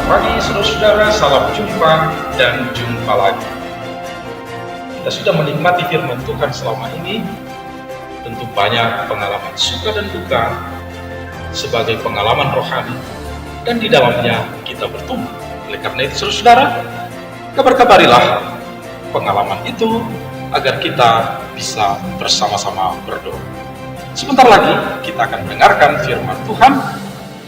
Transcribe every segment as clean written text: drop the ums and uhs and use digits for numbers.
Selamat pagi saudara-saudara, salam jumpa dan jumpa lagi. Kita sudah menikmati firman Tuhan selama ini, tentu banyak pengalaman suka dan duka sebagai pengalaman rohani, dan di dalamnya kita bertumbuh. Oleh karena itu saudara-saudara, kabar-kabarilah pengalaman itu agar kita bisa bersama-sama berdoa. Sebentar lagi kita akan mendengarkan firman Tuhan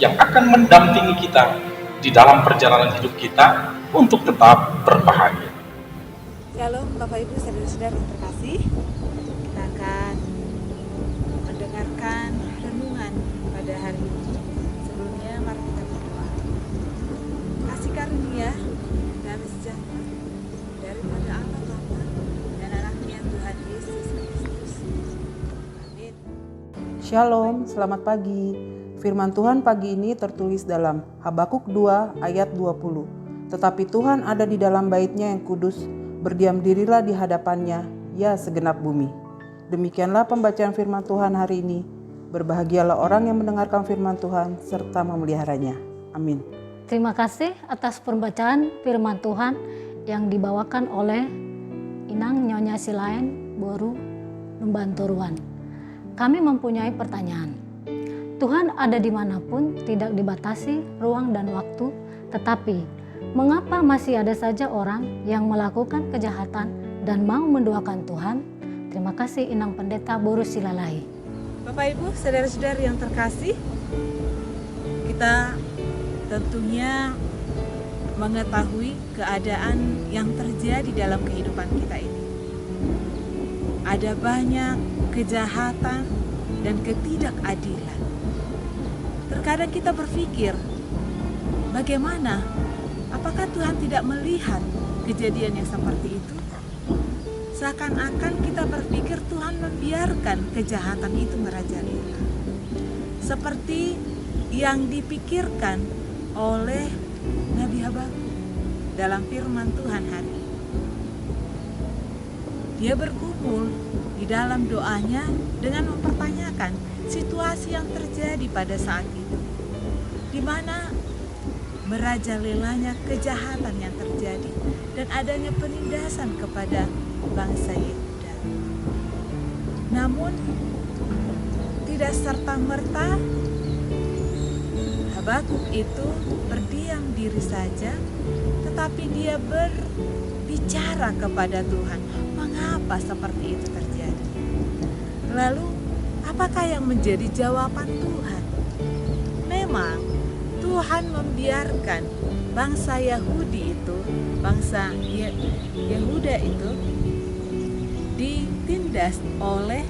yang akan mendampingi kita di dalam perjalanan hidup kita untuk tetap berbahagia. Shalom Bapak Ibu saudara-saudara yang terkasih, kita akan mendengarkan renungan pada hari ini. Sebelumnya mari kita berdoa. Kasih karunia dan sejahtera daripada Allah Bapa dan anaknya Tuhan Yesus Kristus. Amin. Shalom, selamat pagi. Firman Tuhan pagi ini tertulis dalam Habakuk 2 ayat 20. Tetapi Tuhan ada di dalam bait-Nya yang kudus, berdiam dirilah di hadapannya, ya segenap bumi. Demikianlah pembacaan firman Tuhan hari ini. Berbahagialah orang yang mendengarkan firman Tuhan serta memeliharanya. Amin. Terima kasih atas pembacaan firman Tuhan yang dibawakan oleh Inang Nyonya Silaen Boru Numbanturuan. Kami mempunyai pertanyaan. Tuhan ada dimanapun, tidak dibatasi ruang dan waktu, tetapi mengapa masih ada saja orang yang melakukan kejahatan dan mau menduakan Tuhan? Terima kasih Inang Pendeta Boru Silalai. Bapak Ibu saudara-saudara yang terkasih, kita tentunya mengetahui keadaan yang terjadi dalam kehidupan kita ini. Ada banyak kejahatan dan ketidakadilan. Terkadang kita berpikir, bagaimana? Apakah Tuhan tidak melihat kejadian yang seperti itu? Seakan-akan kita berpikir Tuhan membiarkan kejahatan itu merajalela. Seperti yang dipikirkan oleh Nabi Habakuk dalam firman Tuhan hari ini. Dia bergumul di dalam doanya dengan mempertanyakan situasi yang terjadi pada saat itu, di mana merajalelanya kejahatan yang terjadi dan adanya penindasan kepada bangsa Yehuda. Namun tidak serta-merta Habakuk itu berdiam diri saja, tetapi dia berbicara kepada Tuhan, mengapa seperti itu terjadi. Lalu apakah yang menjadi jawaban Tuhan? Memang Tuhan membiarkan bangsa Yahudi itu, bangsa Yehuda itu ditindas oleh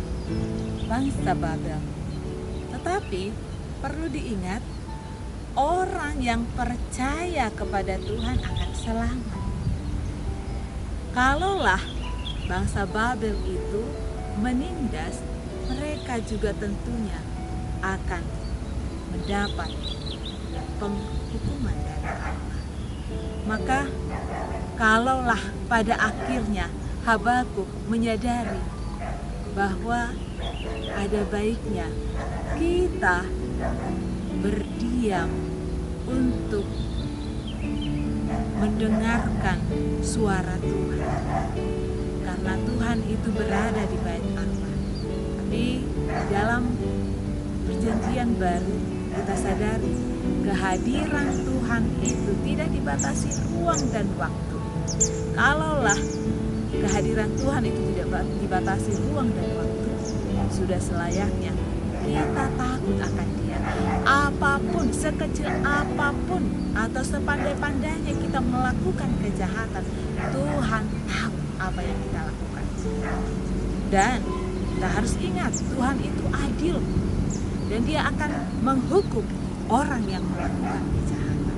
bangsa Babel. Tetapi perlu diingat, orang yang percaya kepada Tuhan akan selamat. Kalaulah bangsa Babel itu menindas, mereka juga tentunya akan mendapat penghukuman dari Allah. Maka kalaulah pada akhirnya Habakuk menyadari bahwa ada baiknya kita berdiam untuk mendengarkan suara Tuhan, karena Tuhan itu berada di bait Allah. Di dalam perjanjian baru kita sadari kehadiran Tuhan itu tidak dibatasi ruang dan waktu. Kalaulah kehadiran Tuhan itu tidak dibatasi ruang dan waktu, sudah selayaknya kita takut akan Dia. Apapun, sekecil apapun atau sepandai-pandainya kita melakukan kejahatan, Tuhan tahu apa yang kita lakukan. Dan kita harus ingat, Tuhan itu adil dan Dia akan menghukum orang yang melakukan kejahatan.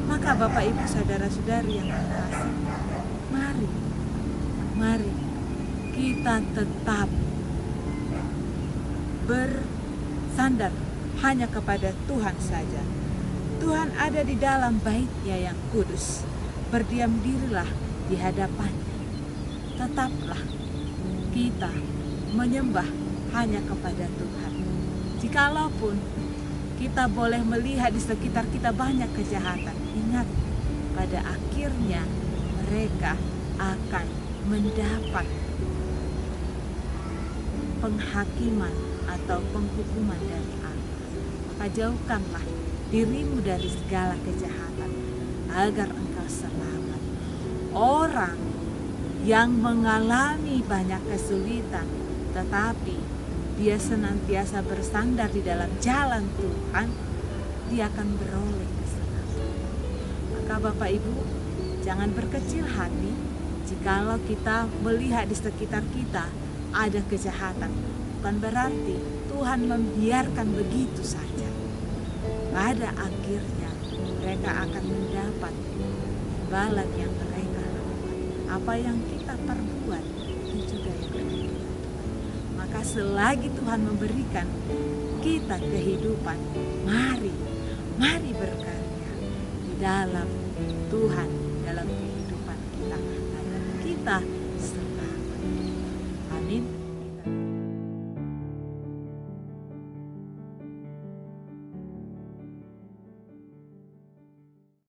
Maka Bapak Ibu saudara-saudari yang terkasih, mari kita tetap bersandar hanya kepada Tuhan saja. Tuhan ada di dalam bait-Nya yang kudus. Berdiam dirilah di hadapannya. Tetaplah kita menyembah hanya kepada Tuhan. Jikalaupun kita boleh melihat di sekitar kita banyak kejahatan, Ingat, pada akhirnya mereka akan mendapat penghakiman atau penghukuman dari Allah. Maka jauhkanlah dirimu dari segala kejahatan agar engkau selamat. Orang yang mengalami banyak kesulitan tetapi dia senantiasa bersandar di dalam jalan Tuhan, dia akan beroleh keselamatan. Maka Bapak Ibu, jangan berkecil hati jikalau kita melihat di sekitar kita ada kejahatan. Bukan berarti Tuhan membiarkan begitu saja. Pada akhirnya mereka akan mendapat imbalan yang mereka lakukan. Apa yang kita perbuat itu juga yang akan kita tuai. Maka selagi Tuhan memberikan kita kehidupan, mari berkarya di dalam Tuhan, dalam kehidupan kita, agar kita